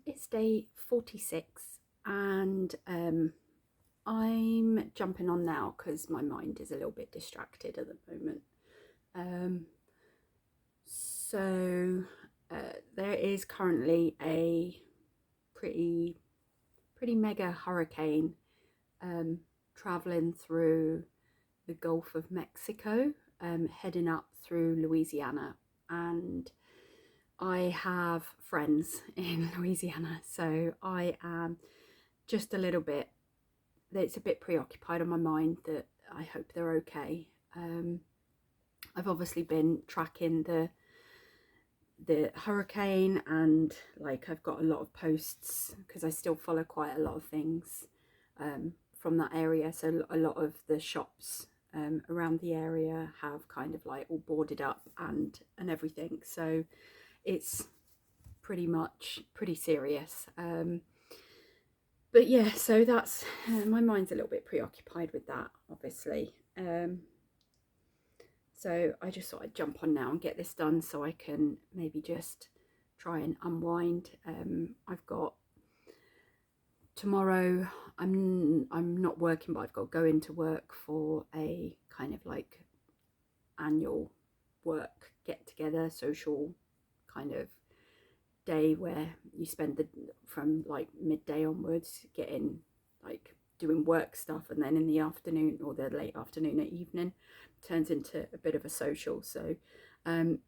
It's day 46 and I'm jumping on now because my mind is a little bit distracted at the moment. Um, so there is currently a pretty mega hurricane traveling through the Gulf of Mexico, heading up through Louisiana, and I have friends in Louisiana, so I am just a little bit, it's a bit preoccupied on my mind that I hope they're okay. I've obviously been tracking the hurricane, and like I've got a lot of posts because I still follow quite a lot of things from that area. So a lot of the shops around the area have kind of like all boarded up and everything. So it's pretty serious. But yeah, so that's my mind's a little bit preoccupied with that, obviously. So I just thought I'd jump on now and get this done so I can maybe just try and unwind. I've got tomorrow. I'm not working, but I've got to go into work for a kind of like annual work get together, social kind of day where you spend from like midday onwards getting like doing work stuff, and then in the afternoon or the late afternoon or evening turns into a bit of a social. So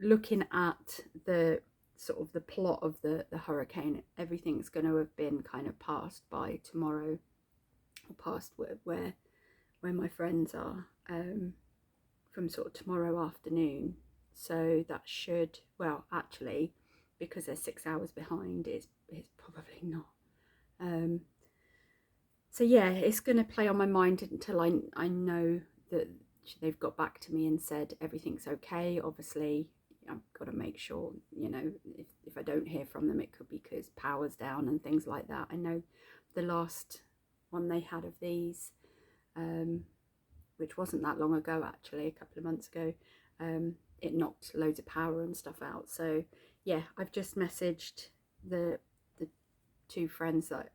looking at the sort of the plot of the hurricane, everything's going to have been kind of passed by tomorrow, or past where my friends are, from sort of tomorrow afternoon. So that should, well, actually, because they're 6 hours behind, it's probably not. So yeah, it's going to play on my mind until I know that they've got back to me and said everything's okay. Obviously, I've got to make sure, you know, if I don't hear from them, it could be because power's down and things like that. I know the last one they had of these, which wasn't that long ago, actually, a couple of months ago, it knocked loads of power and stuff out. So yeah, I've just messaged the two friends that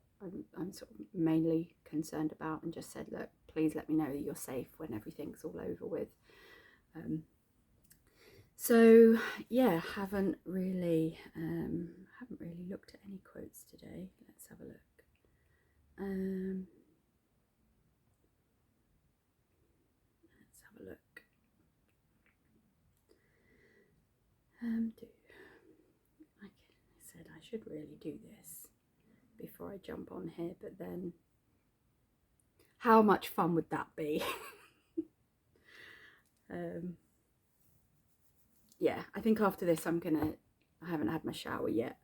I'm sort of mainly concerned about, and just said, look, please let me know that you're safe when everything's all over with. So yeah, haven't really looked at any quotes today. Let's have a look. Let's have a look. Like I said, I should really do this before I jump on here, but then how much fun would that be? Yeah, I think after this I haven't had my shower yet,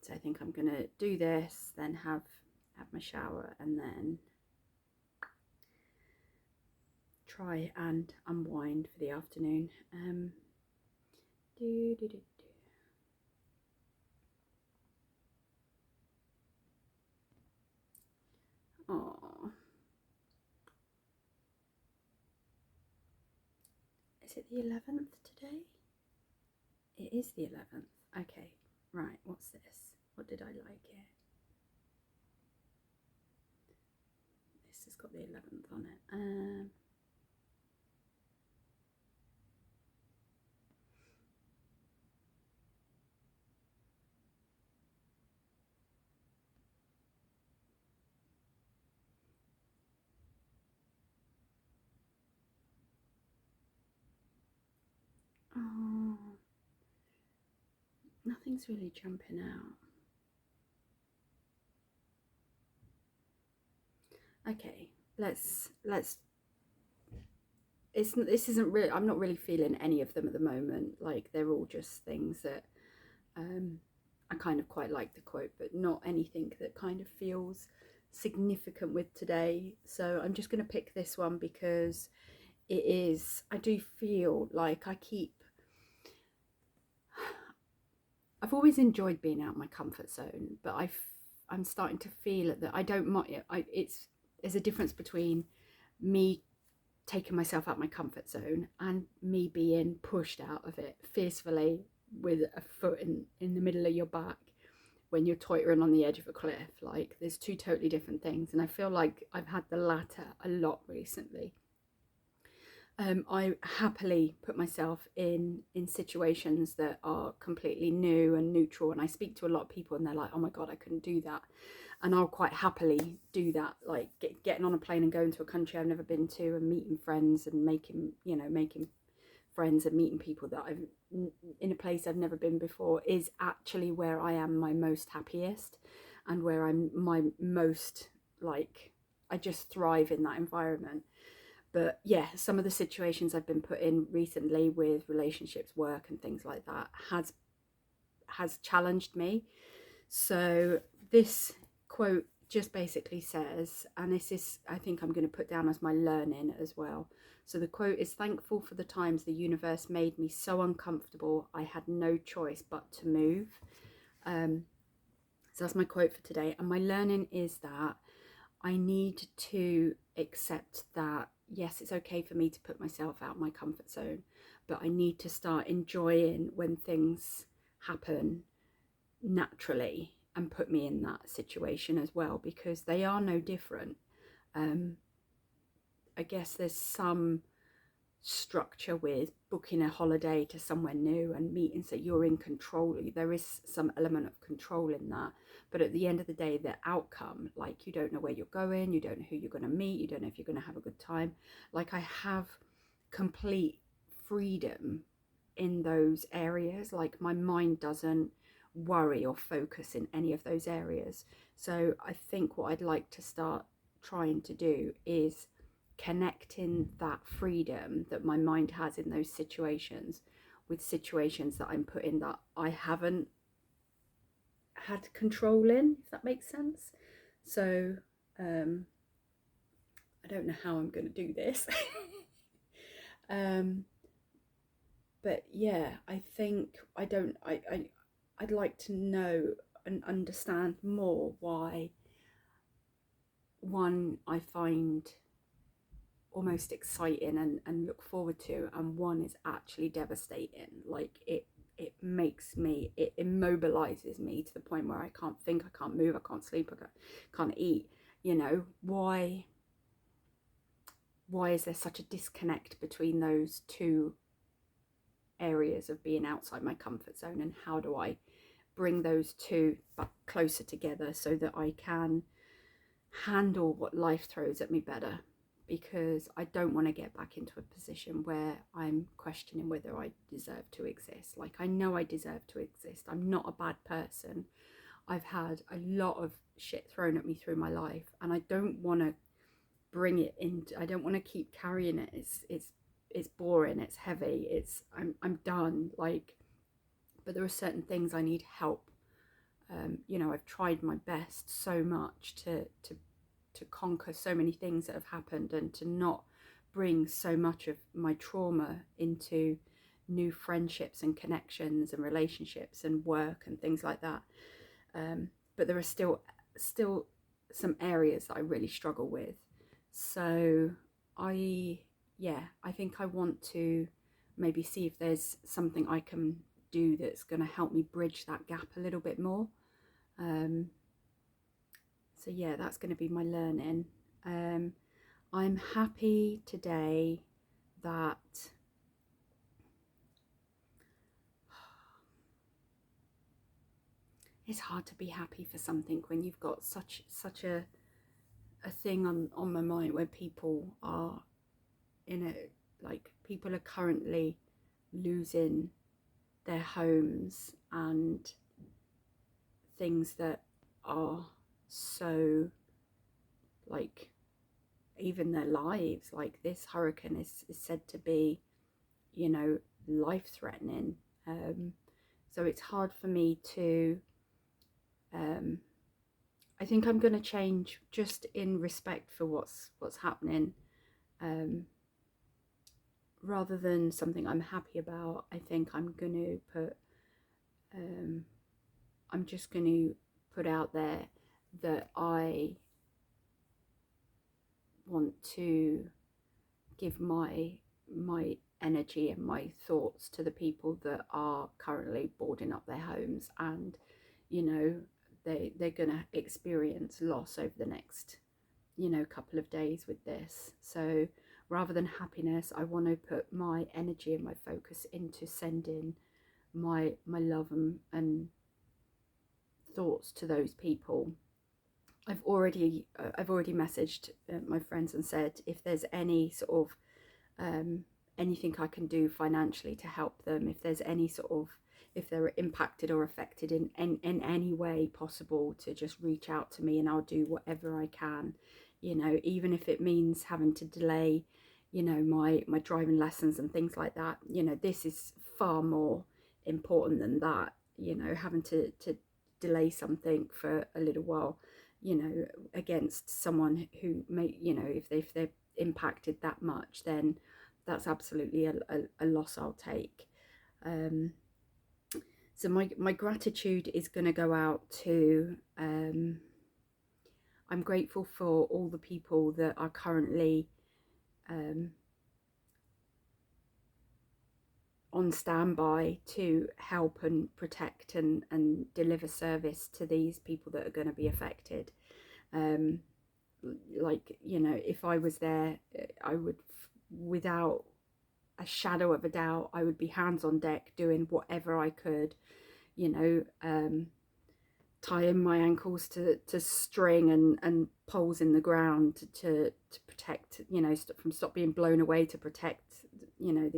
so I think I'm gonna do this, then have my shower, and then try and unwind for the afternoon. Oh, is it the 11th today? It is the 11th. Okay, right, what's this? What did I like here? This has got the 11th on it. Oh, nothing's really jumping out. Okay, let's this isn't really, I'm not really feeling any of them at the moment. Like, they're all just things that I kind of quite like the quote, but not anything that kind of feels significant with today. So I'm just going to pick this one because it is, I do feel like I've always enjoyed being out of my comfort zone, but I'm starting to feel that I don't mind. There's a difference between me taking myself out of my comfort zone and me being pushed out of it fiercely with a foot in the middle of your back when you're tottering on the edge of a cliff. Like, there's two totally different things, and I feel like I've had the latter a lot recently. I happily put myself in situations that are completely new and neutral, and I speak to a lot of people and they're like, oh my god, I couldn't do that. And I'll quite happily do that, like getting on a plane and going to a country I've never been to and meeting friends and making friends and meeting people that I've in a place I've never been before is actually where I am my most happiest, and where I'm my most, like, I just thrive in that environment. But yeah, some of the situations I've been put in recently with relationships, work and things like that has challenged me. So this quote just basically says, and this is, I think I'm going to put down as my learning as well. So the quote is, thankful for the times the universe made me so uncomfortable I had no choice but to move. So that's my quote for today. And my learning is that I need to accept that, yes, it's okay for me to put myself out of my comfort zone, but I need to start enjoying when things happen naturally and put me in that situation as well, because they are no different. I guess there's some structure with booking a holiday to somewhere new and meeting, so you're in control. There is some element of control in that, but at the end of the day, the outcome, like, you don't know where you're going, you don't know who you're going to meet, you don't know if you're going to have a good time. Like, I have complete freedom in those areas. Like, my mind doesn't worry or focus in any of those areas. So I think what I'd like to start trying to do is connecting that freedom that my mind has in those situations with situations that I'm put in that I haven't had control in, if that makes sense. So I don't know how I'm going to do this. But yeah, I think I'd like to know and understand more why one I find almost exciting and look forward to, and one is actually devastating. Like, it makes me, it immobilizes me to the point where I can't think, I can't move, I can't sleep, I can't eat. Why is there such a disconnect between those two areas of being outside my comfort zone, and how do I bring those two back closer together so that I can handle what life throws at me better? Because I don't want to get back into a position where I'm questioning whether I deserve to exist. Like, I know I deserve to exist. I'm not a bad person. I've had a lot of shit thrown at me through my life, and I don't want to bring it in. I don't want to keep carrying it. It's boring, it's heavy, I'm done. Like, but there are certain things I need help. I've tried my best so much to conquer so many things that have happened, and to not bring so much of my trauma into new friendships and connections and relationships and work and things like that. But there are still some areas that I really struggle with. So I think I want to maybe see if there's something I can do that's going to help me bridge that gap a little bit more. So yeah, that's going to be my learning. I'm happy today that it's hard to be happy for something when you've got such a thing on my mind where people are people are currently losing their homes and things that are so, like, even their lives. Like, this hurricane is said to be, life threatening. So it's hard for me to, I think I'm going to change just in respect for what's happening. Rather than something I'm happy about, I think I'm going to put, I'm just going to put out there that I want to give my energy and my thoughts to the people that are currently boarding up their homes, and you know, they're gonna experience loss over the next, you know, couple of days with this. So rather than happiness, I want to put my energy and my focus into sending my love and thoughts to those people. I've already messaged my friends and said if there's any sort of anything I can do financially to help them, if there's any sort of, if they're impacted or affected in any way possible, to just reach out to me and I'll do whatever I can, you know, even if it means having to delay, you know, my driving lessons and things like that. You know, this is far more important than that, you know, having to delay something for a little while, you know, against someone who may, you know, if they're impacted that much, then that's absolutely a loss I'll take. So my gratitude is going to go out to, I'm grateful for all the people that are currently on standby to help and protect and deliver service to these people that are going to be affected. Like, you know, if I was there, I would, without a shadow of a doubt, I would be hands on deck doing whatever I could, you know, tying my ankles to string and poles in the ground to protect, you know, from stop being blown away, to protect, you know,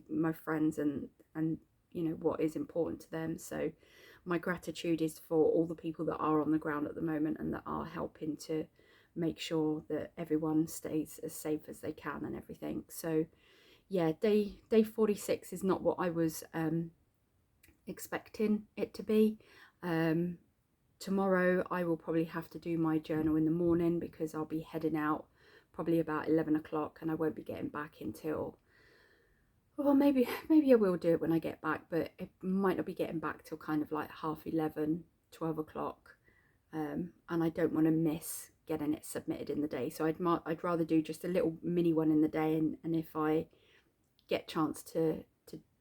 my friends and you know, what is important to them. So my gratitude is for all the people that are on the ground at the moment and that are helping to make sure that everyone stays as safe as they can and everything. So yeah, day 46 is not what I was expecting it to be. Tomorrow I will probably have to do my journal in the morning because I'll be heading out probably about 11 o'clock and I won't be getting back until, well, maybe I will do it when I get back, but it might not be getting back till kind of like 11:30, 12 o'clock. And I don't want to miss getting it submitted in the day. So I'd rather do just a little mini one in the day, and if I get a chance to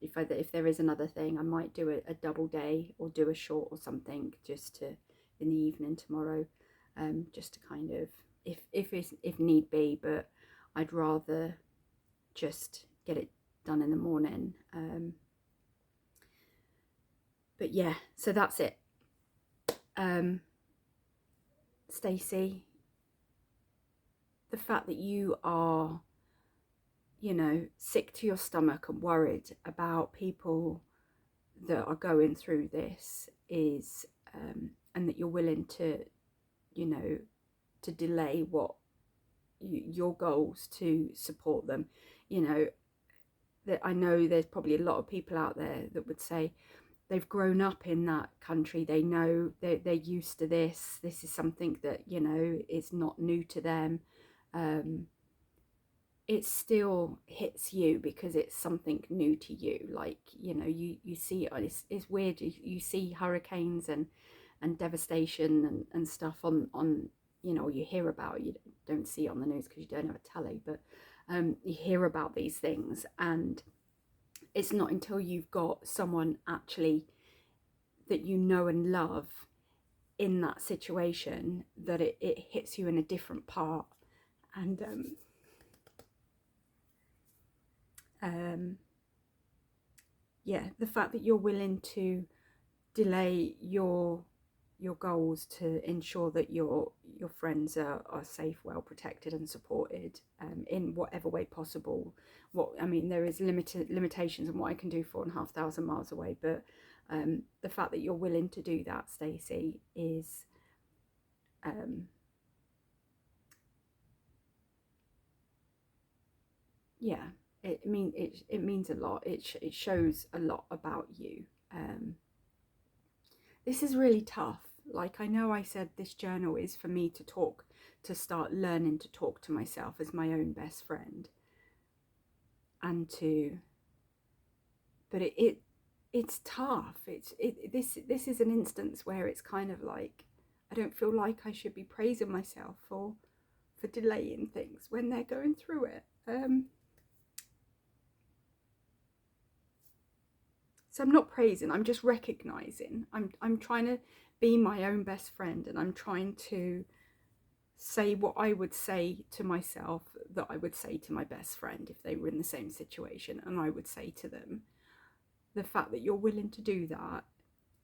if there is another thing, I might do a double day or do a short or something just to in the evening tomorrow, just to kind of, if need be, but I'd rather just get it done in the morning. But yeah, so that's it. Stacey, the fact that you are, you know, sick to your stomach and worried about people that are going through this is, and that you're willing to, you know, to delay what your goals to support them. You know, that I know there's probably a lot of people out there that would say they've grown up in that country, they know they're used to this is something that, you know, is not new to them. It still hits you because it's something new to you. Like, you know, you see it's weird, you see hurricanes and devastation and stuff on, you know, you hear about, you don't see it on the news because you don't have a telly, but you hear about these things, and it's not until you've got someone actually that you know and love in that situation that it hits you in a different part. And yeah, the fact that you're willing to delay your goals to ensure that your friends are safe, well protected and supported, in whatever way possible. What I mean, there is limitations on what I can do 4,500 miles away, but the fact that you're willing to do that, Stacey, is yeah, it means a lot. It shows a lot about you. This is really tough. Like, I know I said this journal is for me to start learning to talk to myself as my own best friend, and but it's tough. This is an instance where it's kind of like, I don't feel like I should be praising myself for delaying things when they're going through it. So I'm not praising, I'm just recognizing. I'm trying to be my own best friend, and I'm trying to say what I would say to myself that I would say to my best friend if they were in the same situation. And I would say to them, the fact that you're willing to do that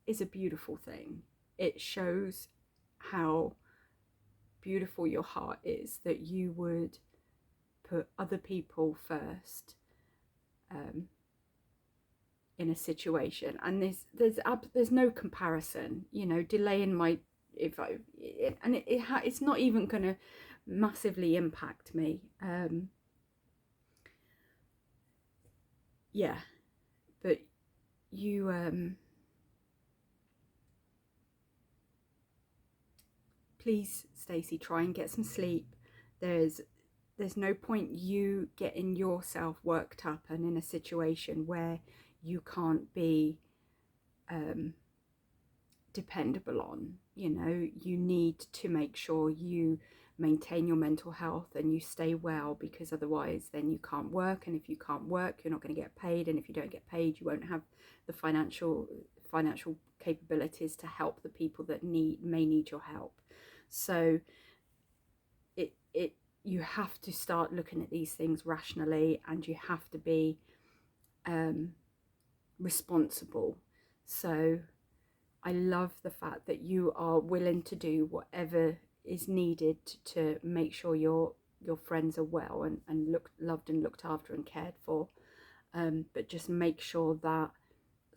is a beautiful thing. It shows how beautiful your heart is, that you would put other people first in a situation. And there's no comparison, you know. Delaying my it's not even going to massively impact me. Yeah, but you please, Stacey, try and get some sleep. There's no point you getting yourself worked up and in a situation where you can't be dependable on. You know, you need to make sure you maintain your mental health and you stay well, because otherwise then you can't work, and if you can't work, you're not going to get paid, and if you don't get paid, you won't have the financial capabilities to help the people that may need your help. So you have to start looking at these things rationally, and you have to be responsible. So I love the fact that you are willing to do whatever is needed to make sure your friends are well and loved and looked after and cared for. But just make sure that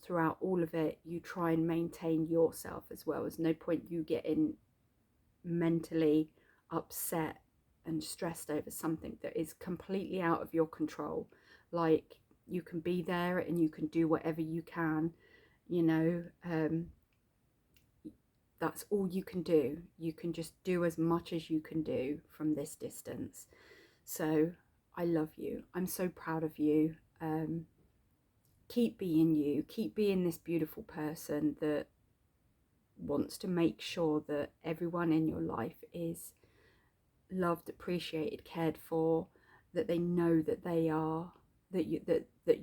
throughout all of it, you try and maintain yourself as well. There's no point you getting mentally upset and stressed over something that is completely out of your control. Like, you can be there and you can do whatever you can, you know. That's all you can do. You can just do as much as you can do from this distance. So I love you. I'm so proud of you. Keep being you. Keep being this beautiful person that wants to make sure that everyone in your life is loved, appreciated, cared for, that they know that they are, that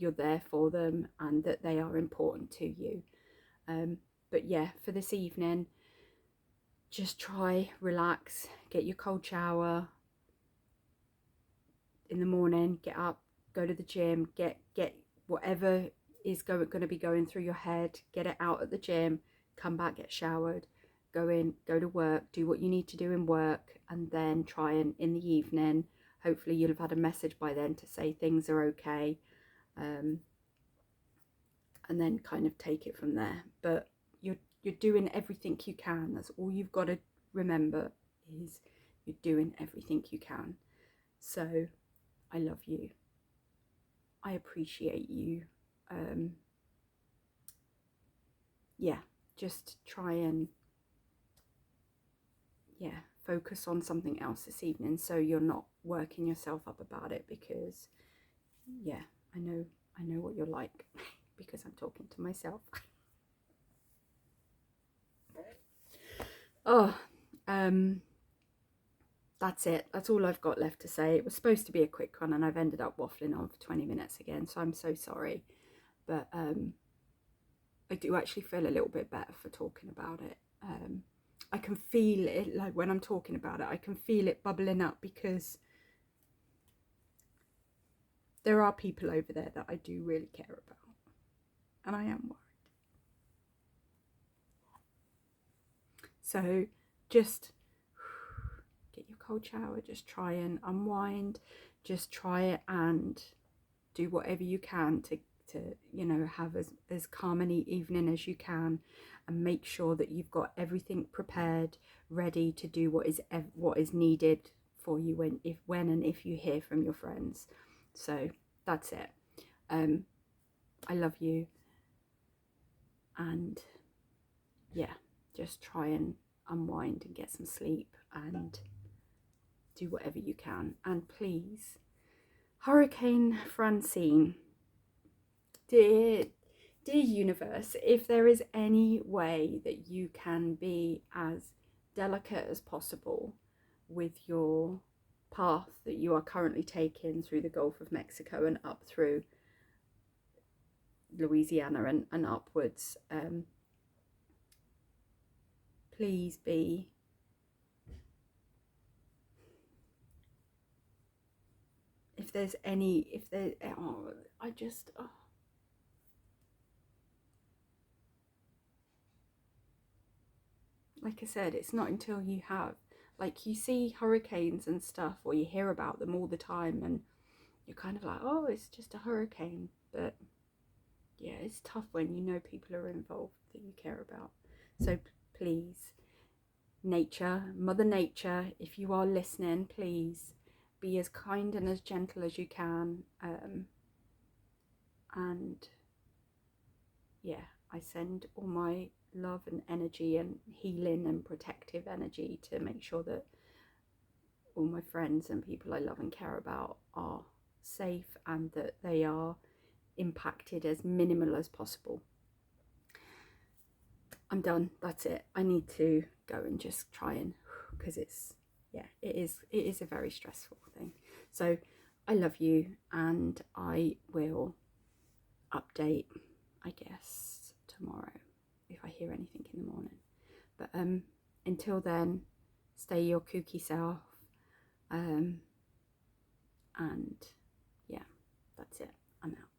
you're there for them, and that they are important to you. But yeah, for this evening, just try, relax, get your cold shower in the morning, get up, go to the gym, get whatever is going to be going through your head, get it out at the gym, come back, get showered, go to work, do what you need to do in work, and then try and in the evening, hopefully you'll have had a message by then to say things are okay, and then kind of take it from there. But you're doing everything you can. That's all you've got to remember, is you're doing everything you can. So I love you. I appreciate you. Yeah, just try and focus on something else this evening, so you're not working yourself up about it, because I know what you're like because I'm talking to myself. Oh, that's it. That's all I've got left to say. It was supposed to be a quick one, and I've ended up waffling on for 20 minutes again, so I'm so sorry. But I do actually feel a little bit better for talking about it. I can feel it, like when I'm talking about it, I can feel it bubbling up, because there are people over there that I do really care about, and I am worried. So just get your cold shower, just try and unwind, just try and do whatever you can to you know, have as calm an evening as you can, and make sure that you've got everything prepared, ready to do what is needed for you when and if you hear from your friends. So that's it. I love you, and yeah, just try and unwind and get some sleep and do whatever you can. And please, Hurricane Francine, dear universe, if there is any way that you can be as delicate as possible with your path that you are currently taking through the Gulf of Mexico and up through Louisiana and upwards, please be if there's oh, I just like I said, it's not until you have, like, you see hurricanes and stuff, or you hear about them all the time, and you're kind of like, oh, it's just a hurricane. But yeah, it's tough when you know people are involved that you care about. So please, nature, Mother Nature, if you are listening, please be as kind and as gentle as you can. And yeah, I send all my love and energy and healing and protective energy to make sure that all my friends and people I love and care about are safe and that they are impacted as minimal as possible. I'm done. That's it. I need to go and just try and, because it's, yeah, it is a very stressful thing. So I love you, and I will update, I guess, tomorrow if I hear anything in the morning. But until then, stay your kooky self. And yeah, that's it. I'm out.